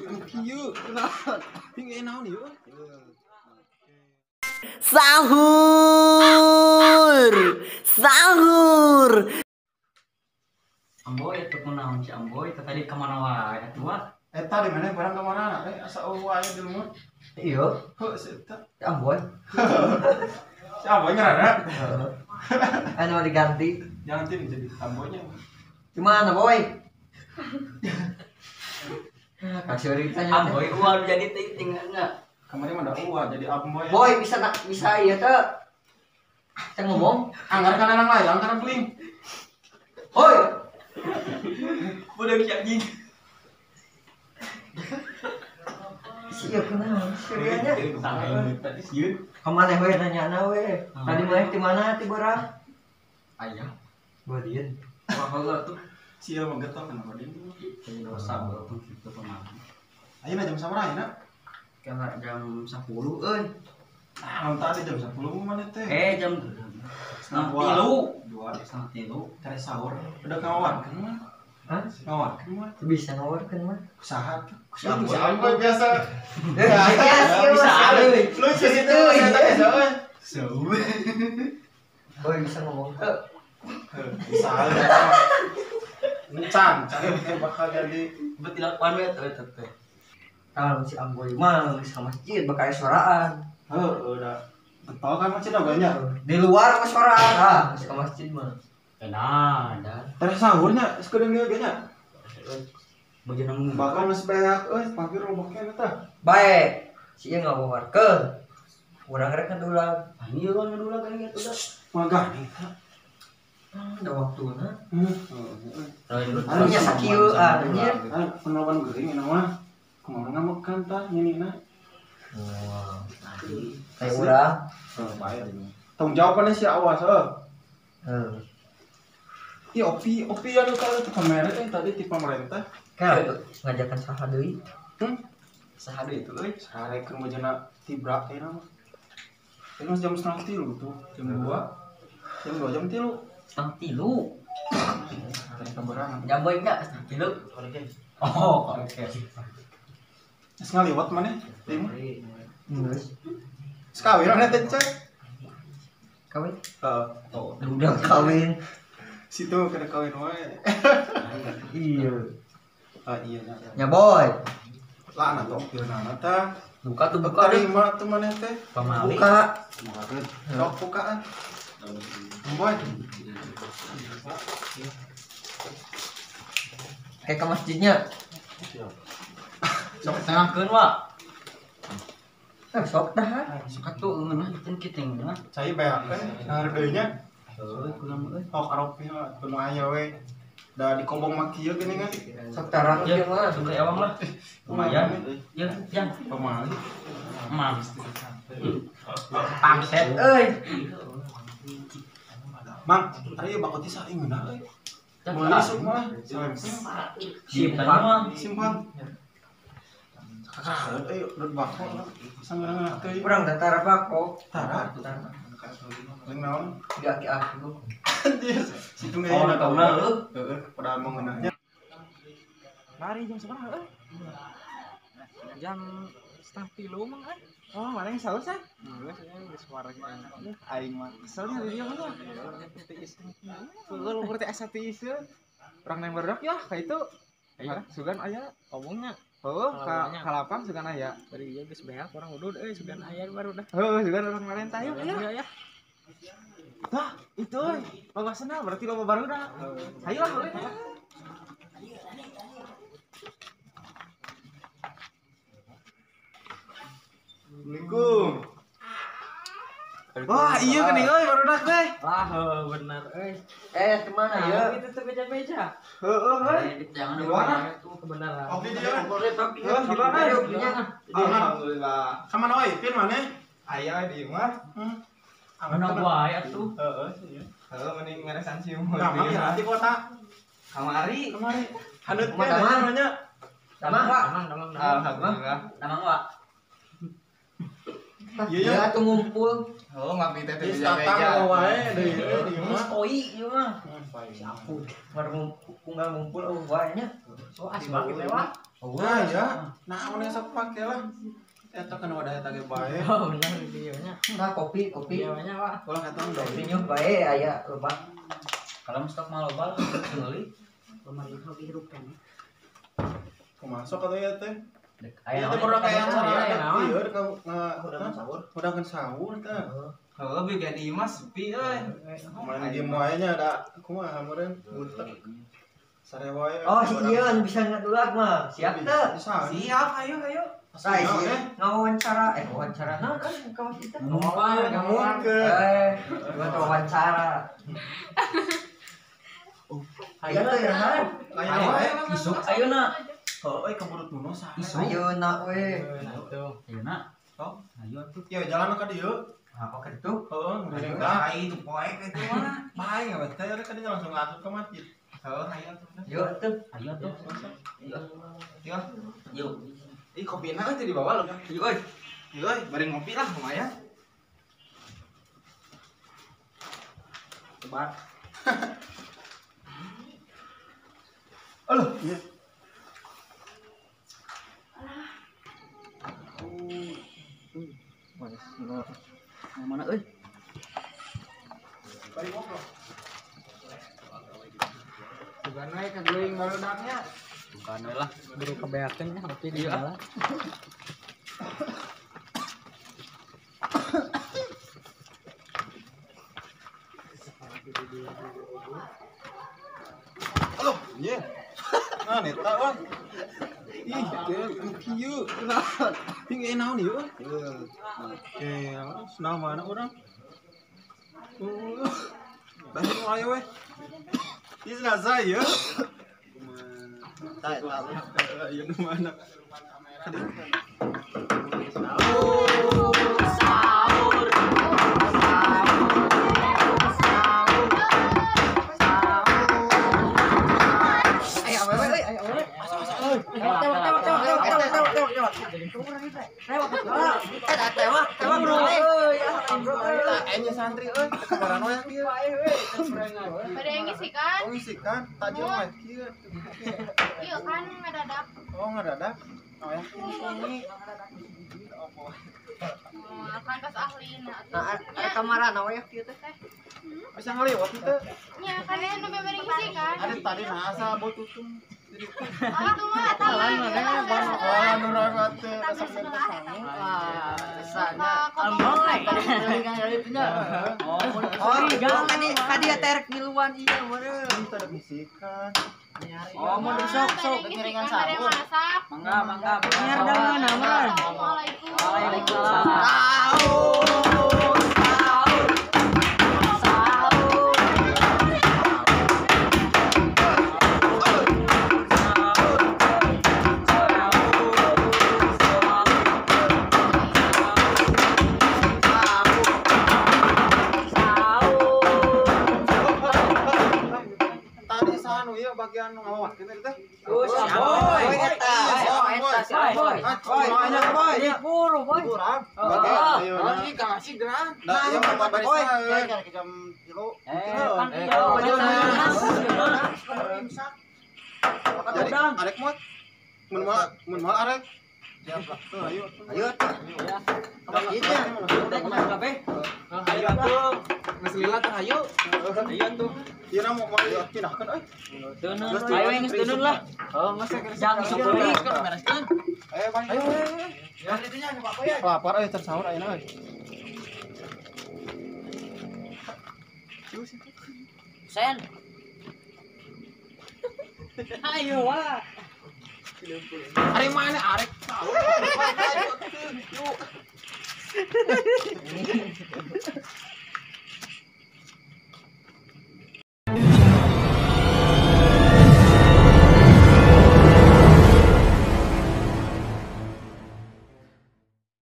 Kieu, kenalan. Ping naon ieu? Sahur. Sahur. Amboy itu kunaon si Amboy tadi kemana wae atuh? Eta di mana barang ka mana? Asa eueuh aya di lumut. Iya, Heuh, eta. si Amboy. Siapa ngarana? Anu diganti. Jangan tim jadi tambonya. Gimana, Boy? Kasih tanya Amboy uang jadi ting enggak? Kemarin mah ada uah jadi amboy. Boy bisa iya teh. Saya ngomong, Anggar kan anak layang kan beling. Boy. Udah bisa anjing. Siap kenal, serianya. Tadi sieun. Kemana we nanya we? Tadi mah di mana ti barang? Ayah. Gua dieun. Wah tuh. Sia mah getok kan apa dia. Dosa walaupun kita pemain. Ayeuna jam sabaraha ayeuna? Karena jam 10 euy. Nah, tadi jam 10 mana teh? Jam 3. 2. Tadi sahur. Udah kawan kan mah? Hah? Kawan kan mah? Bisa ngawarkeun mah. Usaha. Amboy biasa. Bisa euy. Lu situ saya tanya sawe. Boy bisa ngomong. Bisa. Encan, bakal jadi Betilakuan we teh. Kalau si Amboy mah bisa masjid bakal suaraan. udah betul kan masjid banyak. Di luar mah suaraan. Ke masjid mah. Enak, dan Terus sahurnya sekedeng dia nya. bagaimana ngomong. Bakal geus beak papir roboknya eta. Baik. Si ieu ngabawarkeun. Urang rek ngadulang. Ieu kan ngadulang kan gitu dah. Magah nih. Ada waktuna. Heeh. Nya sakieu anjir. Penawan geuring eta mah. Kumaha ngamekan tah nyinina. Wah, kayak urang. Bayar ini. Tanggung jawabannya si awas Heeh. Iya opi anu kalau itu kamera tadi ti pemerintah. Kayak ngajakan saha deui? Saha deui itu sarekeun mejana tibra teh mah. Itu jam 2:30 tuh, jam 2. Jam 2 jam 3. Setengah tilu. Hari kabaran. Jam boy enggak setengah tilu. Oh, oke. Geus ngaliwat maneh? Teh mah. Geus. Sekawin mana teh cek? Kawin? Heeh. Oh, udah kawin. Situ kada kawin wae. Iya. Iya nya. Ya boy. Lana tong pirana tah. Buka tuh buka deh. Terima tuh maneh teh. Pamali. Buka. Sok bukaan. Boy. Kayak ke masjidnya. Sok Tengahkeun wa. Sok dah. Sok atuh ngeunah jeung kiting mah. cai beak kan harganya. Heuh, kunaon euy. Oh karopi mah kudu aya we. Da dikobong mah kieu geuning kan. Sok tarang Ya, ge mah. sudah ewang lah. Lumayan. Ya, yang Pemali. mam. Pangset euy. Mang, ari bakoti saing geuna euy. Meuli sok mah. Simpan mah. Simpang. Kakak euy udah bako sangeunah teh. Urang datara bako. Tara. Ling naon? Di aki-aki lu. Anjir. Situ Oh, ngeueuna tauna lu. Heeh, pada mau ngeunahnya. Lari jam seberapa? Jam 2:30 mang kan? Oh, mana yang saus ah? Enggak, saya geus warga. Aing mah soalnya di dia mah. Kalau berarti asa tiis orang yang barudak ya kayak itu. Ayo, sugan aya omongnya. Oh, kalapang sugan aya. Dari dia geus beak orang udud sugan aya barudak. Heuh, sugan orang marentah ya. Iya. Tah, itu logasna berarti loba barudak. Hayolah ulin. Assalamualaikum. Wah, iya geuning euy barudak teh. Lah, benar euy. Kemana ya? Itu tuh beja-beja. Heeh, euy. Jangan Di mana? itu kebenaran. Oke dia. Boleh tapi Heuh, di mana? Alhamdulillah. Kamana wae? Pin maneh? Aya di imah. Mana wae atuh. Heeh, iya. Heuh mending ngaresan sium. Kamari nanti kota. Kamari. Kamari. Haneut teh Kamari. namanya. Damang, Pak. Damang. Alhamdulillah. Damang, Wak. Iya, Ya tuh ngumpul. Oh, ngapi teh Di teh datang wae deui di Geus imah. oi ieu mah. Baru unggal ngumpul wae nya. So asli banget lewat. Oh, Nah ya, naon yang sok pake lah. Eta kan wadah eta ge bae. Oh benar videonya. Nah, kopi. Videonya Pak. Ulah eta mah Kopi nyuh bae aya loba. Kalau stok mah loba beli. Pemerintah hirup kan. Kumasok atuh ya teh. Aya Teh baru kayak naon? ieu udah sahur. Udah kan sahur teh. Heuh bigan ieu mah sepi euy. Main game wae nya da kumaha meureun butek. Sare wae. Oh, iya anu bisa ngadulag mah. Siap teh. Siap, ayo. Nah, isi wawancara naon kan kawan kita. Ngomong ke. Buat wawancara. Ayo teh irahan. Ayo wae. Isuk ayeuna. Heuh keburu tuno sare. Ayeuna we. Ayeuna. Sok, ayo atuh. Ya jalan ka dieu. Apa kitu? Heuh, ngeureun ka. Ai itu poek itu mah. Bae we teh ka dieu langsung atuh ka masjid. Heuh, ayo atuh. Yuk tuh. Ayo atuh. Yuk. Ih kopina teh dibawa lho. Yuk euy. Yuk euy, bari ngopi lah lumayan. Coba. Aduh, iya. Mana euy? Bari ngobrol. Sugan we kageuing baludaknya. Bukan lah. Buru kebeakeun ya ngopi di jalan. Halo, iya. Nah, neta wan. Ih, kieu. Ting naon ieu? Oke, nama anak orang. Dah nu aya we. Ieu nasa ieu. Tah, ieu nu mana? Enya santri euy, kabaran we kieu. Pada yang ngisi kan? Oh, isi kan tajam we kieu. Iya kan mendadak. Oh, ngadadak. Oh ya. Ini Kan kas ahli Nah, kamera naon ya kieu teh? bisa ngaliwat itu. Nya kan nu beberi ngisi kan? Ada tadi nasa botutum. Ah tuh mah talan Oh, nurawat rasa sangu. Oh, tadi terek ngiluan iya meureun. Kita ada bisikan. Oh, mau sok piringan sahur. Masak. Mangga. Biar daun aman. Assalamualaikum. Waalaikumsalam. Tadi sanu ya bagian ngawat kita teh. Oh, boy eta. Boy. Banyak boy. Ini puluh boy. Kurang. Bagian ayo. Ini kasih geran. Nah, ieu mah barisan. Jam kilo. Jadi arek mot. Mun moal arek. Siap lah. Tuh, ayo. Ayo. Ayo atuh. Geus lila teh ayo. Ayo atuh. Ieu na mau pindahkeun euy. Ayo geus tunun lah. Oh, geus Jangan sebelik kan bereskeun. Ayo, Bang. Ayo. Ya itunya nu Pak ya. Lapar euy tersaur ayeuna euy. Sen. Ayo wah. Ari mana arek tahu.